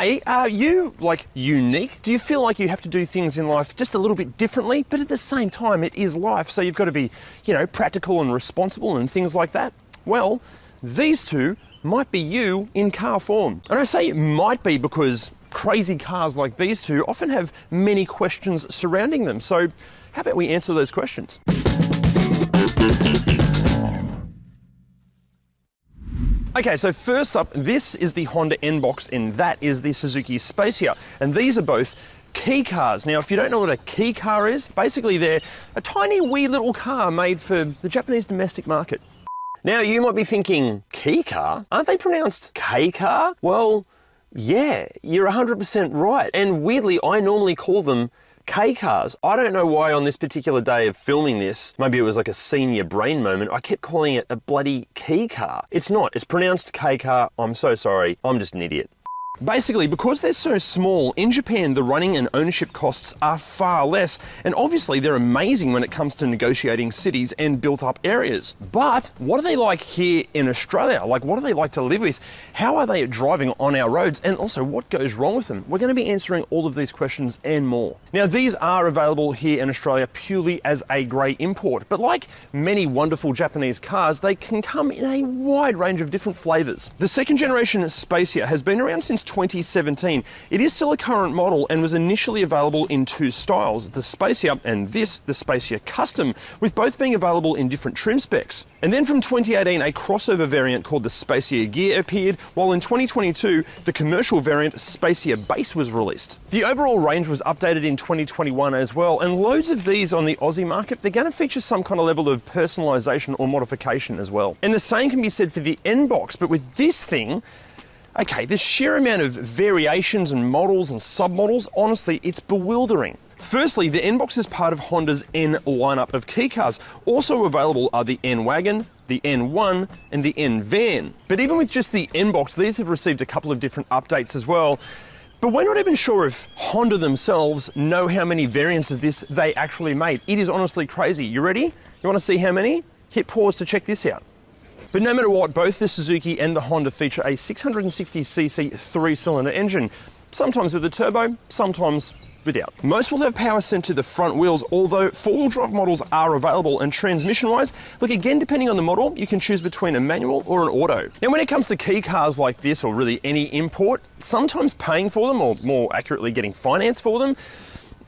hey, are you, like, unique? Do you feel like you have to do things in life just a little bit differently, but at the same time, it is life, so you've got to be, you know, practical and responsible and things like that? Well, these two might be you in car form. And I say it might be because crazy cars like these two often have many questions surrounding them. So how about we answer those questions? Okay, so first up, this is the Honda N-Box and that is the Suzuki Spacia. And these are both key cars. Now, if you don't know what a key car is, basically they're a tiny wee little car made for the Japanese domestic market. Now, you might be thinking, key car? Aren't they pronounced K-car? Well, yeah, you're 100% right. And weirdly, I normally call them K-cars. I don't know why on this particular day of filming this, maybe it was like a senior brain moment, I kept calling it a bloody key car. It's not, it's pronounced K-car. I'm so sorry, I'm just an idiot. Basically, because they're so small, in Japan the running and ownership costs are far less, and obviously they're amazing when it comes to negotiating cities and built up areas. But what are they like here in Australia? Like, what do they like to live with? How are they at driving on our roads? And also, what goes wrong with them? We're going to be answering all of these questions and more. Now, these are available here in Australia purely as a grey import, but like many wonderful Japanese cars, they can come in a wide range of different flavours. The second generation Spacia has been around since 2017. It is still a current model and was initially available in two styles, the Spacia and this, the Spacia Custom, with both being available in different trim specs. And then from 2018, a crossover variant called the Spacia Gear appeared, while in 2022, the commercial variant Spacia Base was released. The overall range was updated in 2021 as well, and loads of these on the Aussie market, they're going to feature some kind of level of personalisation or modification as well. And the same can be said for the N-Box, but with this thing, okay, the sheer amount of variations and models and submodels, honestly, it's bewildering. Firstly, the N-Box is part of Honda's N lineup of key cars. Also available are the N-Wagon, the N1 and the N-Van. But even with just the N-Box, these have received a couple of different updates as well. But we're not even sure if Honda themselves know how many variants of this they actually made. It is honestly crazy. You ready? You want to see how many? Hit pause to check this out. But no matter what, both the Suzuki and the Honda feature a 660cc three-cylinder engine, sometimes with a turbo, sometimes without. Most will have power sent to the front wheels, although four-wheel drive models are available, and transmission-wise, look, again, depending on the model, you can choose between a manual or an auto. Now, when it comes to key cars like this, or really any import, sometimes paying for them, or more accurately getting finance for them,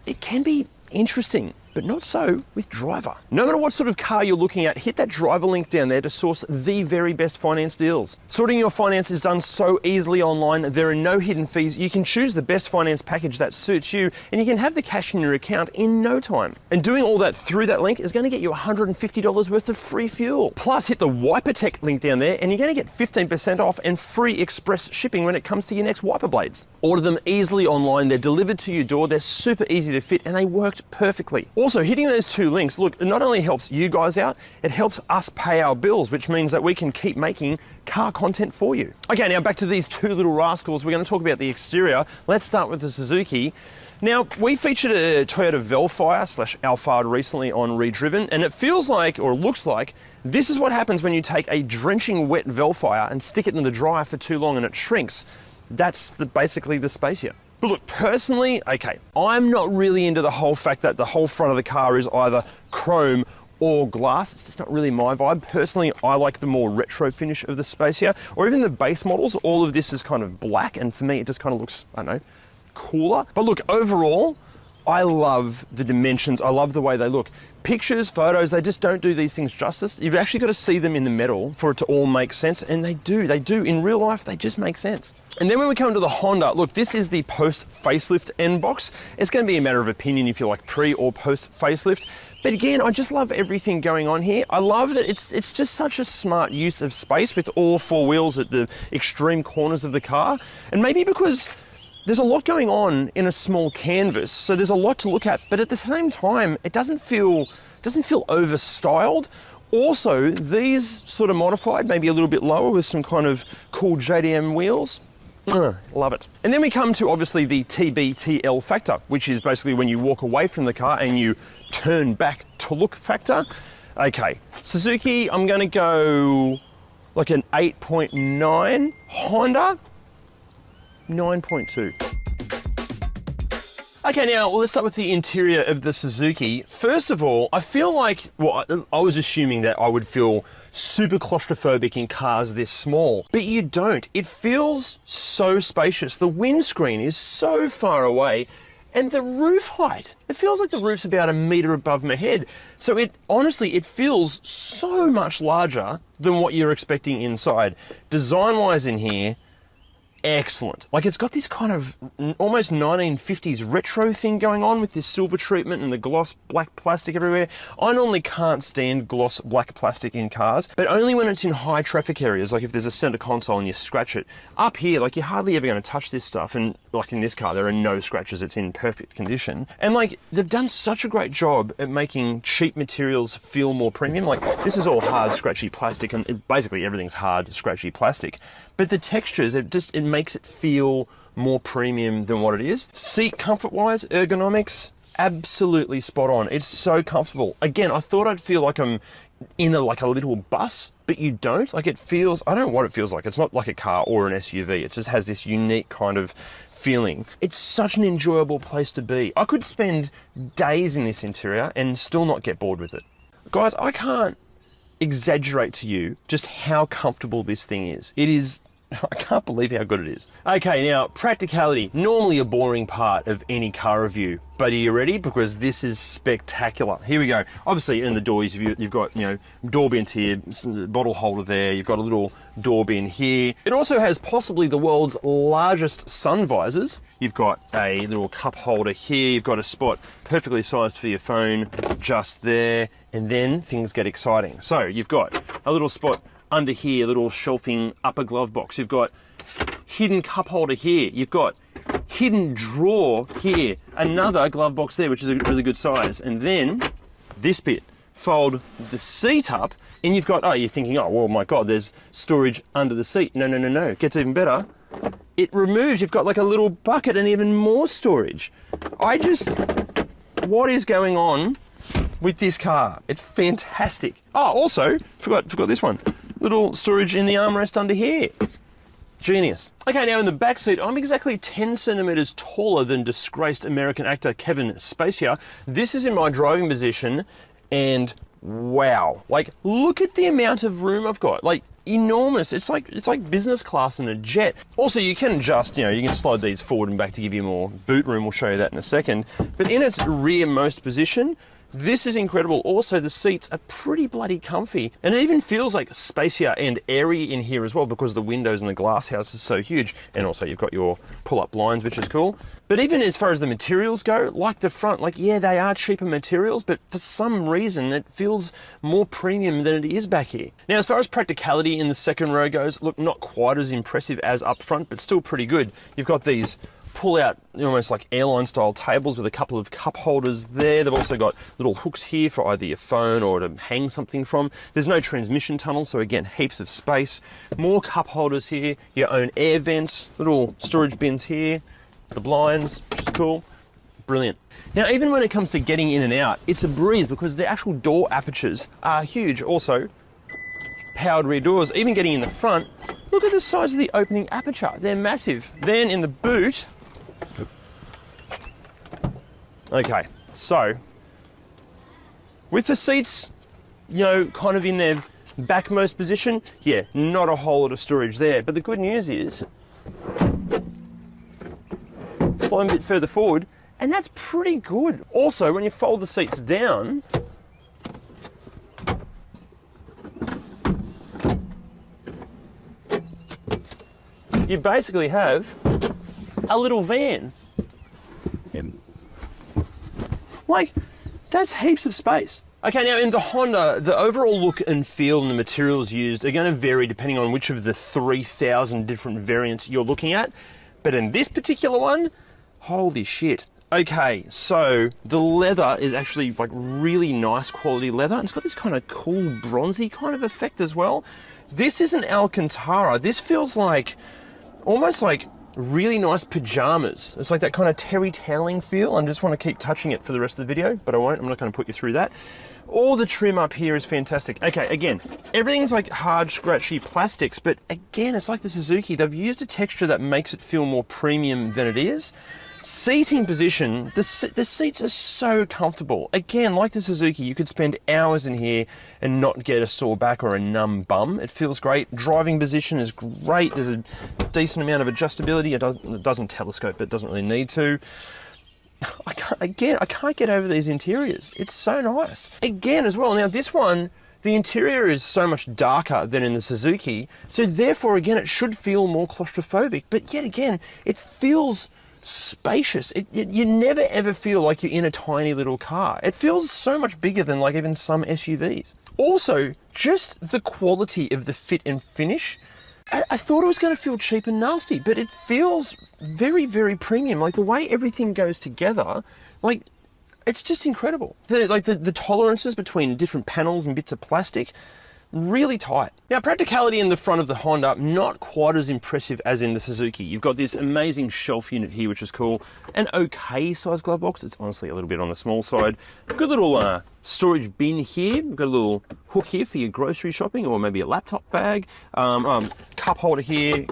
it can be interesting. But not so with Driver. No matter what sort of car you're looking at, hit that Driver link down there to source the very best finance deals. Sorting your finance is done so easily online. There are no hidden fees. You can choose the best finance package that suits you, and you can have the cash in your account in no time. And doing all that through that link is going to get you $150 worth of free fuel. Plus, hit the WiperTech link down there, and you're going to get 15% off and free express shipping when it comes to your next wiper blades. Order them easily online. They're delivered to your door. They're super easy to fit, and they worked perfectly. Also, hitting those two links, look, it not only helps you guys out, it helps us pay our bills, which means that we can keep making car content for you. Okay, now back to these two little rascals. We're going to talk about the exterior. Let's start with the Suzuki. Now, we featured a Toyota Velfire / Alphard recently on ReDriven, and it feels like, or looks like, this is what happens when you take a drenching wet Velfire and stick it in the dryer for too long and it shrinks. That's basically the Spacia. But look, personally, okay, I'm not really into the whole fact that the whole front of the car is either chrome or glass. It's just not really my vibe. Personally, I like the more retro finish of the Spacia, or even the base models. All of this is kind of black, and for me, it just kind of looks, I don't know, cooler. But look, overall, I love the dimensions. I love the way they look. Pictures, photos, they just don't do these things justice. You've actually got to see them in the metal for it to all make sense, and they do. In real life, they just make sense. And then when we come to the Honda, look, this is the post-facelift N-Box. It's going to be a matter of opinion if you like pre or post-facelift. But again, I just love everything going on here. I love that it's just such a smart use of space with all four wheels at the extreme corners of the car. And maybe because there's a lot going on in a small canvas, so there's a lot to look at, but at the same time, it doesn't feel over-styled. Also, these sort of modified, maybe a little bit lower with some kind of cool JDM wheels. Love it. And then we come to obviously the TBTL factor, which is basically when you walk away from the car and you turn back to look factor. Okay, Suzuki, I'm gonna go like an 8.9. Honda, 9.2. Okay, now let's start with the interior of the Suzuki. First of all, I feel like, well, I was assuming that I would feel super claustrophobic in cars this small, but you don't. It feels so spacious. The windscreen is so far away, and the roof height, it feels like the roof's about 1 meter above my head. So honestly, it feels so much larger than what you're expecting inside. Design-wise in here, excellent. Like, it's got this kind of almost 1950s retro thing going on with this silver treatment and the gloss black plastic everywhere. I normally can't stand gloss black plastic in cars, but only when it's in high traffic areas, like if there's a center console and you scratch it. Up here, like, you're hardly ever going to touch this stuff, and like in this car, there are no scratches. It's in perfect condition. And like, they've done such a great job at making cheap materials feel more premium. Like, this is all hard, scratchy plastic, and basically everything's hard, scratchy plastic. But the textures, it makes it feel more premium than what it is. Seat comfort-wise, ergonomics, absolutely spot on. It's so comfortable. Again, I thought I'd feel like I'm in a little bus, but you don't. Like, it feels, I don't know what it feels like. It's not like a car or an SUV. It just has this unique kind of feeling. It's such an enjoyable place to be. I could spend days in this interior and still not get bored with it. Guys, I can't exaggerate to you just how comfortable this thing is. It is, I can't believe how good it is. Okay, now practicality, normally a boring part of any car review, but are you ready? Because this is spectacular. Here we go. Obviously in the doors, you've got, door bins here, bottle holder there, you've got a little door bin here. It also has possibly the world's largest sun visors. You've got a little cup holder here, you've got a spot perfectly sized for your phone just there, and then things get exciting. So you've got a little spot under here, a little shelving upper glove box. You've got hidden cup holder here. You've got hidden drawer here. Another glove box there, which is a really good size. And then this bit, fold the seat up, and you've got, you're thinking, oh, well, my God, there's storage under the seat. No. It gets even better. It removes, you've got like a little bucket and even more storage. What is going on with this car? It's fantastic. Oh, also, forgot this one. Little storage in the armrest under here. Genius. Okay, now in the back seat, I'm exactly 10 centimeters taller than disgraced American actor Kevin Spacia. This is in my driving position, and wow. Like, look at the amount of room I've got. Like, enormous. It's like business class in a jet. Also, you can adjust, you can slide these forward and back to give you more boot room. We'll show you that in a second. But in its rearmost position, this is incredible. Also, the seats are pretty bloody comfy, and it even feels like spacier and airy in here as well because the windows and the glass house is so huge. And also, you've got your pull-up blinds, which is cool. But even as far as the materials go, like the front, yeah, they are cheaper materials, but for some reason, it feels more premium than it is back here. Now, as far as practicality in the second row goes, look, not quite as impressive as up front, but still pretty good. You've got these pull out almost like airline style tables with a couple of cup holders there. They've also got little hooks here for either your phone or to hang something from. There's no transmission tunnel, so again, heaps of space. More cup holders here, your own air vents, little storage bins here, the blinds, which is cool. Brilliant. Now, even when it comes to getting in and out, it's a breeze because the actual door apertures are huge. Also, powered rear doors. Even getting in the front, look at the size of the opening aperture. They're massive. Then in the boot, okay, so with the seats, kind of in their backmost position, yeah, not a whole lot of storage there. But the good news is, slide a bit further forward, and that's pretty good. Also, when you fold the seats down, you basically have a little van. Like, that's heaps of space. Okay, now in the Honda, the overall look and feel and the materials used are going to vary depending on which of the 3,000 different variants you're looking at. But in this particular one, holy shit. Okay, so the leather is actually like really nice quality leather. And it's got this kind of cool bronzy kind of effect as well. This isn't Alcantara. This feels like, almost like really nice pajamas. It's like that kind of terry toweling feel. I just want to keep touching it for the rest of the video, but I won't. I'm not going to put you through that. All the trim up here is fantastic. Okay, again, everything's like hard, scratchy plastics, but again, it's like the Suzuki. They've used a texture that makes it feel more premium than it is. Seating position, the seats are so comfortable. Again, like the Suzuki, you could spend hours in here and not get a sore back or a numb bum. It feels great. Driving position is great. There's a decent amount of adjustability. It doesn't telescope, but it doesn't really need to. I can't get over these interiors. It's so nice. Again, as well, now this one, the interior is so much darker than in the Suzuki, so therefore, again, it should feel more claustrophobic, but yet again, it feels spacious. You never ever feel like you're in a tiny little car. It feels so much bigger than like even some SUVs. Also, just the quality of the fit and finish. I thought it was going to feel cheap and nasty, but it feels very, very premium. Like the way everything goes together, like it's just incredible. The tolerances between different panels and bits of plastic, really tight. Now, practicality in the front of the Honda, not quite as impressive as in the Suzuki. You've got this amazing shelf unit here, which is cool. An okay size glove box. It's honestly a little bit on the small side. Good little storage bin here. We've got a little hook here for your grocery shopping or maybe a laptop bag. Cup holder here,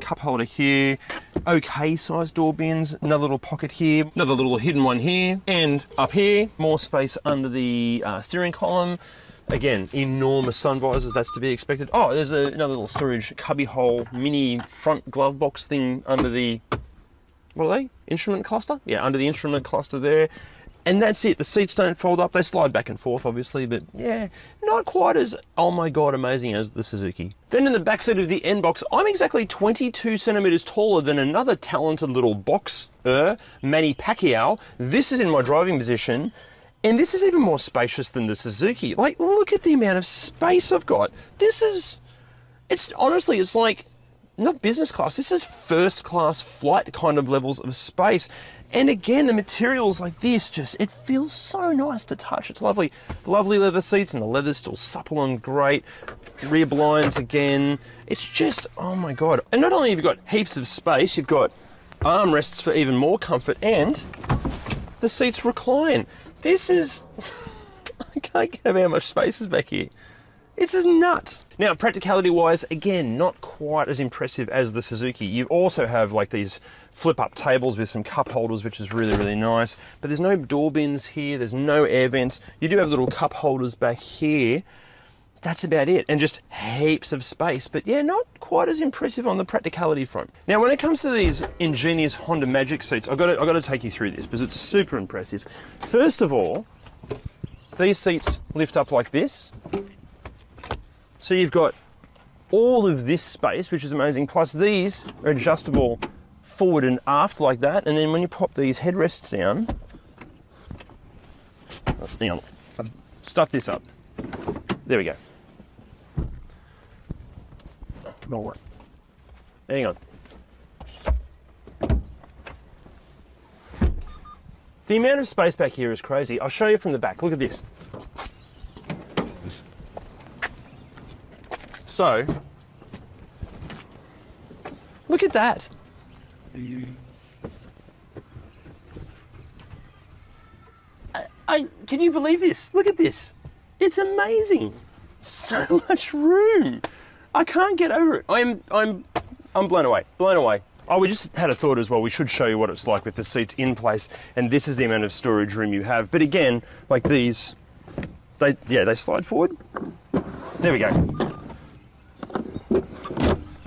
okay sized door bins, another little pocket here, another little hidden one here, and up here, more space under the steering column. Again, enormous sun visors, that's to be expected. Oh, there's another little storage cubby hole, mini front glove box thing under the, what are they? Instrument cluster? Yeah, under the instrument cluster there. And that's it. The seats don't fold up. They slide back and forth, obviously, but yeah, not quite as, oh my God, amazing as the Suzuki. Then in the backseat of the N-Box, I'm exactly 22 centimeters taller than another talented little boxer, Manny Pacquiao. This is in my driving position. And this is even more spacious than the Suzuki. Like, look at the amount of space I've got. It's honestly, it's like, not business class, this is first class flight kind of levels of space. And again, the materials like this, it feels so nice to touch. It's lovely. Lovely leather seats, and the leather's still supple and great. Rear blinds again. It's just, oh my God. And not only have you got heaps of space, you've got armrests for even more comfort, and the seats recline. This is, I can't get over how much space is back here. It's just nuts. Now, practicality wise, again, not quite as impressive as the Suzuki. You also have like these flip up tables with some cup holders, which is really, really nice. But there's no door bins here. There's no air vents. You do have little cup holders back here. That's about it. And just heaps of space. But yeah, not quite as impressive on the practicality front. Now, when it comes to these ingenious Honda Magic seats, I've got to take you through this because it's super impressive. First of all, these seats lift up like this. So you've got all of this space, which is amazing. Plus these are adjustable forward and aft like that. And then when you pop these headrests down, hang on, I've stuffed this up. There we go. Don't worry. Hang on. The amount of space back here is crazy. I'll show you from the back. Look at this. So, look at that. Can you believe this? Look at this. It's amazing. So much room. I can't get over it. I'm blown away. Blown away. Oh, we just had a thought as well. We should show you what it's like with the seats in place, and this is the amount of storage room you have. But again, like these, they slide forward. There we go.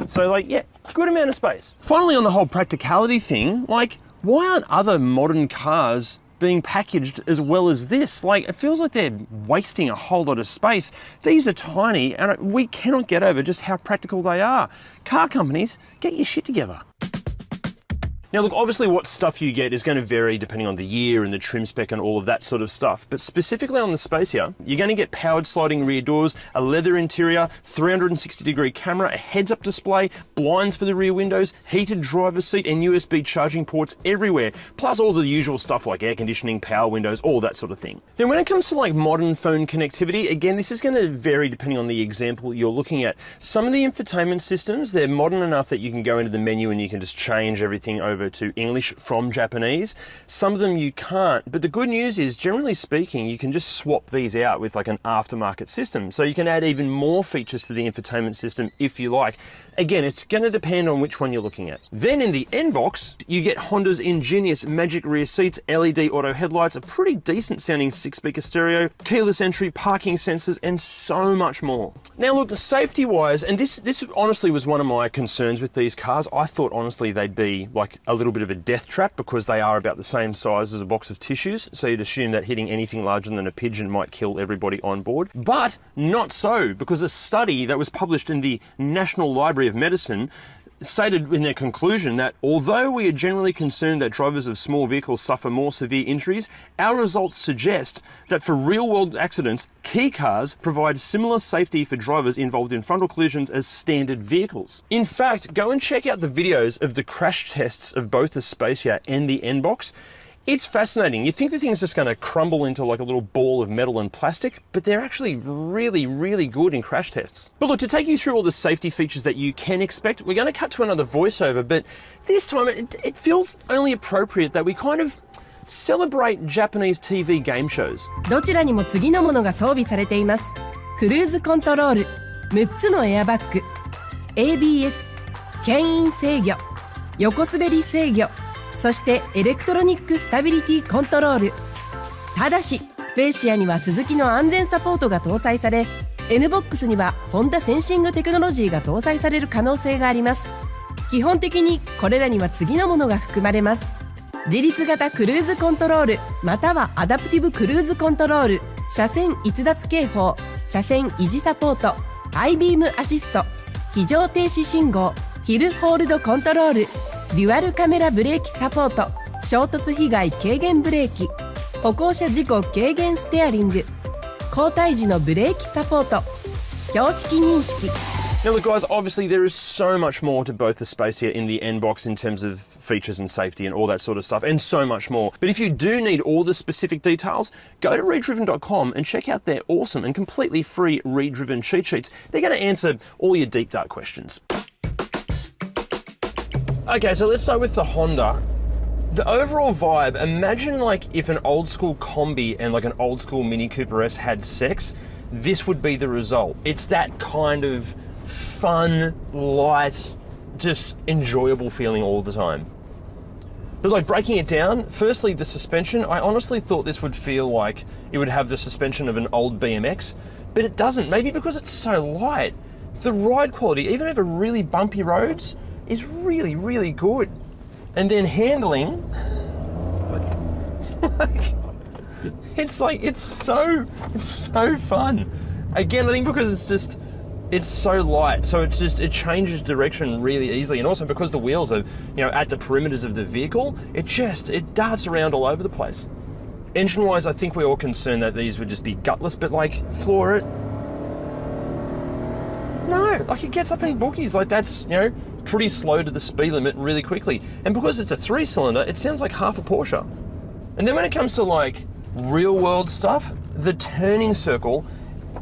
So like, yeah, good amount of space. Finally, on the whole practicality thing, like, why aren't other modern cars being packaged as well as this? Like, it feels like they're wasting a whole lot of space. These are tiny, and we cannot get over just how practical they are. Car companies, get your shit together. Now look, obviously what stuff you get is going to vary depending on the year and the trim spec and all of that sort of stuff. But specifically on the Spacia, you're going to get powered sliding rear doors, a leather interior, 360-degree camera, a heads-up display, blinds for the rear windows, heated driver's seat and USB charging ports everywhere, plus all the usual stuff like air conditioning, power windows, all that sort of thing. Then when it comes to like modern phone connectivity, again, this is going to vary depending on the example you're looking at. Some of the infotainment systems, they're modern enough that you can go into the menu and you can just change everything over to English from Japanese. Some of them you can't, but the good news is, generally speaking, you can just swap these out with like an aftermarket system. So you can add even more features to the infotainment system if you like. Again, it's going to depend on which one you're looking at. Then in the N box, you get Honda's ingenious magic rear seats, LED auto headlights, a pretty decent sounding 6-speaker stereo, keyless entry, parking sensors, and so much more. Now look, safety wise, and this honestly was one of my concerns with these cars. I thought honestly they'd be like a little bit of a death trap because they are about the same size as a box of tissues. So you'd assume that hitting anything larger than a pigeon might kill everybody on board. But not so, because a study that was published in the National Library of Medicine stated in their conclusion that although we are generally concerned that drivers of small vehicles suffer more severe injuries, our results suggest that for real-world accidents, key cars provide similar safety for drivers involved in frontal collisions as standard vehicles. In fact, go and check out the videos of the crash tests of both the Spacia and the N-Box. It's fascinating. You think the thing's just going to crumble into like a little ball of metal and plastic, but they're actually really, really good in crash tests. But look, to take you through all the safety features that you can expect, we're going to cut to another voiceover, but this time it feels only appropriate that we kind of celebrate Japanese TV game shows. どちらにも次のものが装備されています。クルーズコントロール、6つのエアバッグ、ABS、牽引制御、横滑り制御、そしてエレクトロニックスタビリティコントロール。ただし、スペーシアにはスズキの安全サポートが搭載され、N-BOX にはホンダセンシングテクノロジーが搭載される可能性があります。基本的にこれらには次のものが含まれます。自律型クルーズコントロール、またはアダプティブクルーズコントロール、車線逸脱警報、車線維持サポート、ハイビームアシスト、非常停止信号、ヒルホールドコントロール、デュアルカメラブレーキサポート、衝突被害軽減ブレーキ、歩行者事故軽減ステアリング、交代時のブレーキサポート、標識認識。Now look guys, obviously there is so much more to both the Spacia and the N-Box in terms of features and safety and all that sort of stuff, and so much more. But if you do need all the specific details, go to ReDriven.com and check out their awesome and completely free ReDriven cheat sheets. They're going to answer all your deep dark questions. Okay, so let's start with the Honda. The overall vibe, imagine like if an old school Combi and like an old school Mini Cooper S had sex, this would be the result. It's that kind of fun, light, just enjoyable feeling all the time. But like breaking it down, firstly the suspension, I honestly thought this would feel like it would have the suspension of an old BMX, but it doesn't, maybe because it's so light. The ride quality, even over really bumpy roads, is really, really good. And then handling, it's so fun. Again, I think because it's so light, so it changes direction really easily, and also because the wheels are, at the perimeters of the vehicle, it darts around all over the place. Engine-wise, I think we're all concerned that these would just be gutless, but like, floor it. No, like it gets up in boogies, like that's, pretty slow to the speed limit really quickly. And because it's a 3-cylinder, it sounds like half a Porsche. And then when it comes to like real world stuff, the turning circle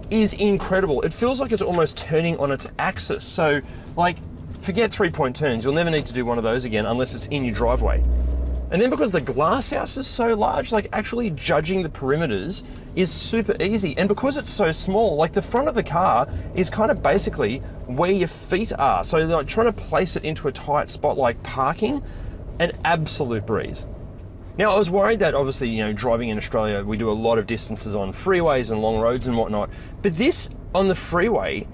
is incredible. It feels like it's almost turning on its axis. So like, forget 3-point turns. You'll never need to do one of those again unless it's in your driveway. And then because the glass house is so large, like actually judging the perimeters is super easy. And because it's so small, like the front of the car is kind of basically where your feet are. So like trying to place it into a tight spot like parking, an absolute breeze. Now I was worried that obviously, driving in Australia, we do a lot of distances on freeways and long roads and whatnot. But this on the freeway,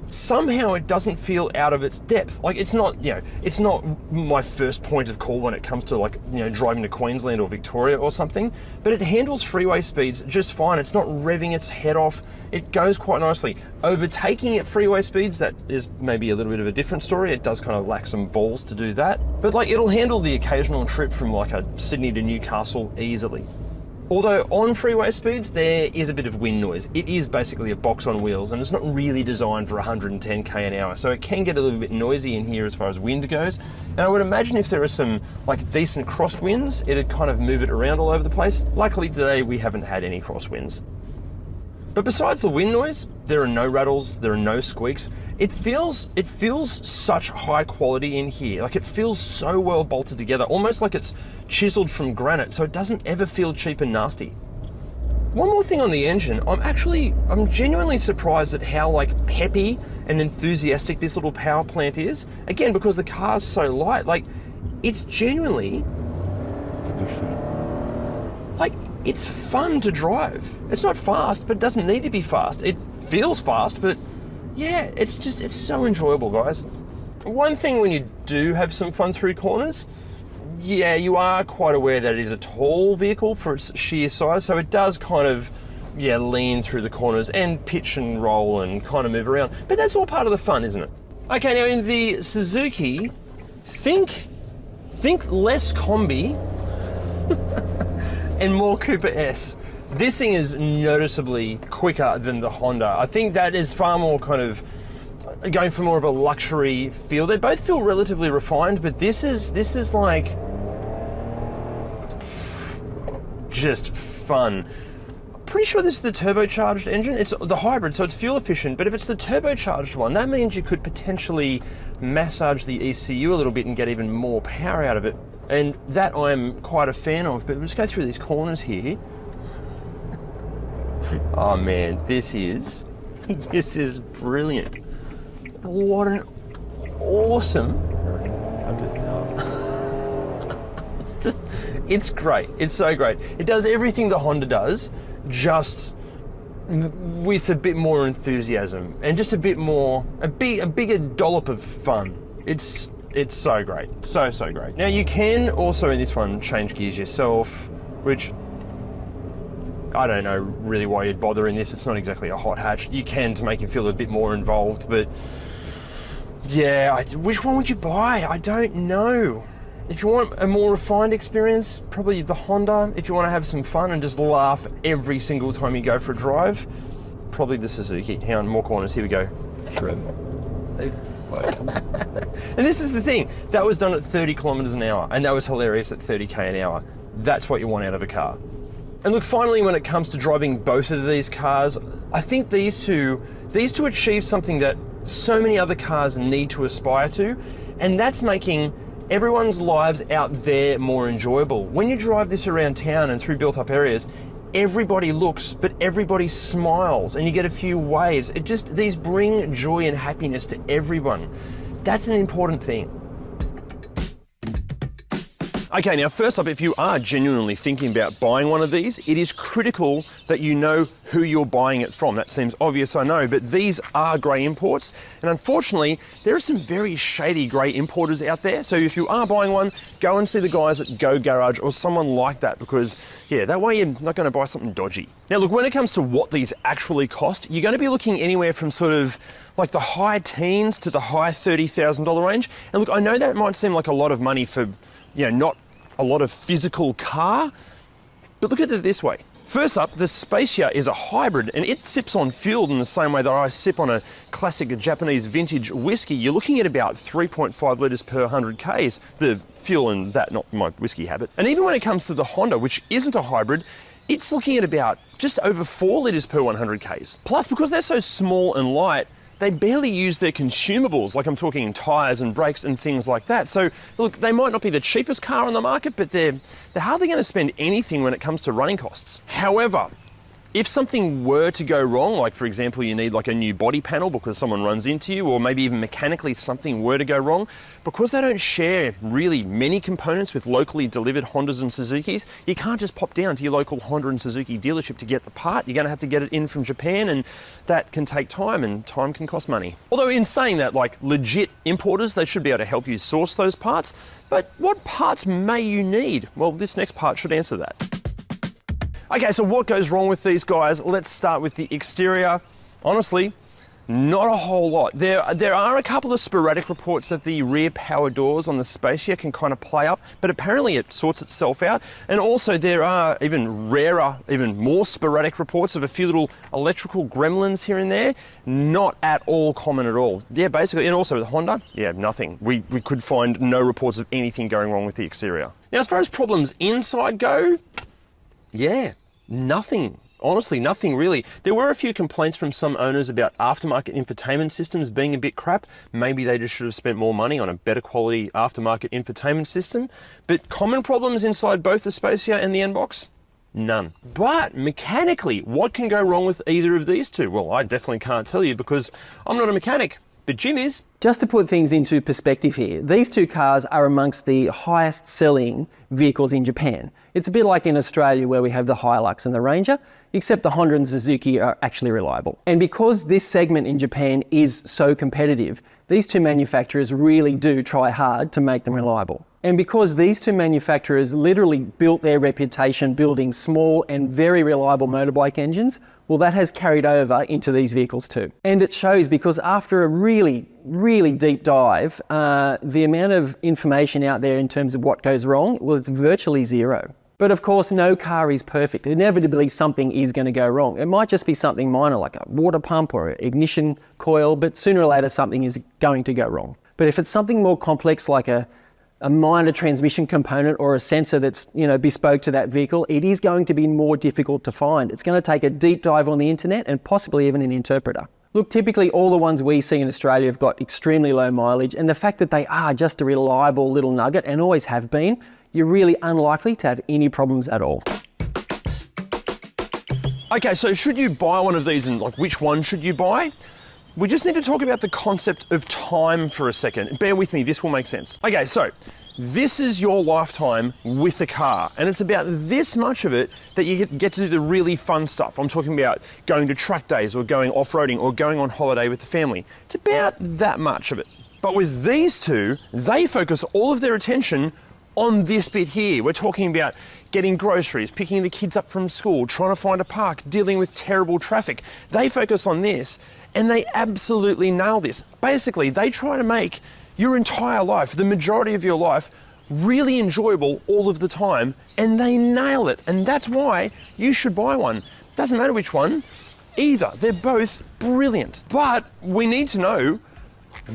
somehow it doesn't feel out of its depth. Like it's not, it's not my first point of call when it comes to like, driving to Queensland or Victoria or something, but it handles freeway speeds just fine. It's not revving its head off. It goes quite nicely. Overtaking at freeway speeds, that is maybe a little bit of a different story. It does kind of lack some balls to do that, but like it'll handle the occasional trip from like a Sydney to Newcastle easily. Although on freeway speeds, there is a bit of wind noise. It is basically a box on wheels and it's not really designed for 110k an hour. So it can get a little bit noisy in here as far as wind goes. And I would imagine if there are some like decent crosswinds, it'd kind of move it around all over the place. Luckily today, we haven't had any crosswinds. But besides the wind noise, there are no rattles, there are no squeaks. It feels such high quality in here. Like it feels so well bolted together, almost like it's chiseled from granite, so it doesn't ever feel cheap and nasty. One more thing on the engine, I'm genuinely surprised at how like peppy and enthusiastic this little power plant is. Again, because the car's so light, like it's genuinely, like it's fun to drive. It's not fast, but it doesn't need to be fast. It feels fast, but yeah, it's so enjoyable, guys. One thing when you do have some fun through corners, yeah, you are quite aware that it is a tall vehicle for its sheer size, so it does kind of, lean through the corners and pitch and roll and kind of move around. But that's all part of the fun, isn't it? Okay, now in the Suzuki, think less Combi and more Cooper S. This thing is noticeably quicker than the Honda. I think that is far more kind of going for more of a luxury feel. They both feel relatively refined, but this is like just fun. Pretty sure this is the turbocharged engine. It's the hybrid, so it's fuel efficient, but if it's the turbocharged one, that means you could potentially massage the ECU a little bit and get even more power out of it. And that I'm quite a fan of, but let's go through these corners here. Oh man, this is brilliant. What an awesome, it's great. It's so great. It does everything the Honda does, just with a bit more enthusiasm and just a bit more, a bigger dollop of fun. It's so great, so great. Now you can also in this one change gears yourself, which I don't know really why you'd bother in this. It's not exactly a hot hatch. You can to make you feel a bit more involved, but yeah, which one would you buy? I don't know. If you want a more refined experience, probably the Honda. If you want to have some fun and just laugh every single time you go for a drive, probably the Suzuki. Hang on, more corners, here we go. And this is the thing, that was done at 30 kilometers an hour, and that was hilarious at 30k an hour. That's what you want out of a car. And look, finally, when it comes to driving both of these cars, I think these two achieve something that so many other cars need to aspire to, and that's making everyone's lives out there more enjoyable. When you drive this around town and through built-up areas, everybody looks, but everybody smiles, and you get a few waves. These bring joy and happiness to everyone. That's an important thing. Okay, now first up, if you are genuinely thinking about buying one of these, it is critical that you know who you're buying it from. That seems obvious, I know, but these are grey imports, and unfortunately, there are some very shady grey importers out there. So if you are buying one, go and see the guys at Go Garage or someone like that, because yeah, that way you're not going to buy something dodgy. Now look, when it comes to what these actually cost, you're going to be looking anywhere from sort of like the high teens to the high $30,000 range. And look, I know that might seem like a lot of money for, not a lot of physical car, but look at it this way. First up, the Spacia is a hybrid, and it sips on fuel in the same way that I sip on a classic Japanese vintage whiskey. You're looking at about 3.5 litres per 100 Ks, the fuel in that, not my whiskey habit. And even when it comes to the Honda, which isn't a hybrid, it's looking at about just over 4 litres per 100 Ks. Plus, because they're so small and light, they barely use their consumables, like I'm talking tyres and brakes and things like that. So look, they might not be the cheapest car on the market, but they're hardly going to spend anything when it comes to running costs. However, If something were to go wrong, like for example, you need like a new body panel because someone runs into you, or maybe even mechanically something were to go wrong, because they don't share really many components with locally delivered Hondas and Suzukis, you can't just pop down to your local Honda and Suzuki dealership to get the part. You're going to have to get it in from Japan, and that can take time, and time can cost money. Although in saying that, like legit importers, they should be able to help you source those parts. But what parts may you need? Well, this next part should answer that. Okay, so what goes wrong with these guys? Let's start with the exterior. Honestly, not a whole lot. There are a couple of sporadic reports that the rear power doors on the Spacia can kind of play up, but apparently it sorts itself out. And also there are even rarer, even more sporadic reports of a few little electrical gremlins here and there. Not at all common at all. Yeah, basically, and also with Honda, yeah, nothing. We could find no reports of anything going wrong with the exterior. Now, as far as problems inside go, yeah, nothing. Honestly, nothing really. There were a few complaints from some owners about aftermarket infotainment systems being a bit crap. Maybe they just should have spent more money on a better quality aftermarket infotainment system. But common problems inside both the Spacia and the N-Box? None. But mechanically, what can go wrong with either of these two? Well, I definitely can't tell you because I'm not a mechanic. But Jim is. Just to put things into perspective here, these two cars are amongst the highest selling vehicles in Japan. It's a bit like in Australia where we have the Hilux and the Ranger, except the Honda and Suzuki are actually reliable. And because this segment in Japan is so competitive, these two manufacturers really do try hard to make them reliable. And because these two manufacturers literally built their reputation building small and very reliable motorbike engines, well, that has carried over into these vehicles too. And it shows because after a really, really deep dive, the amount of information out there in terms of what goes wrong, well, it's virtually zero. But of course, no car is perfect. Inevitably, something is going to go wrong. It might just be something minor like a water pump or an ignition coil, but sooner or later, something is going to go wrong. But if it's something more complex like a minor transmission component or a sensor that's, bespoke to that vehicle, it is going to be more difficult to find. It's going to take a deep dive on the internet and possibly even an interpreter. Look, typically all the ones we see in Australia have got extremely low mileage, and the fact that they are just a reliable little nugget and always have been, you're really unlikely to have any problems at all. Okay, so should you buy one of these, and like which one should you buy? We just need to talk about the concept of time for a second. Bear with me, this will make sense. Okay, so this is your lifetime with a car, and it's about this much of it that you get to do the really fun stuff. I'm talking about going to track days or going off-roading or going on holiday with the family. It's about that much of it. But with these two, they focus all of their attention on this bit here. We're talking about getting groceries, picking the kids up from school, trying to find a park, dealing with terrible traffic. They focus on this, and they absolutely nail this. Basically, they try to make your entire life, the majority of your life, really enjoyable all of the time, and they nail it. And that's why you should buy one. Doesn't matter which one, either. They're both brilliant. But we need to know,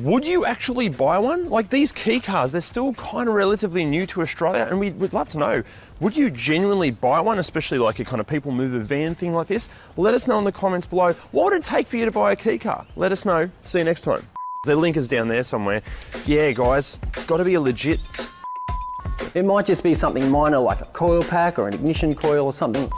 would you actually buy one? Like these key cars, they're still kind of relatively new to Australia, and we'd love to know, would you genuinely buy one, especially like a kind of people mover van thing like this? Let us know in the comments below. What would it take for you to buy a key car? Let us know. See you next time. The link is down there somewhere. Yeah, guys, it's got to be a legit. It might just be something minor like a coil pack or an ignition coil or something.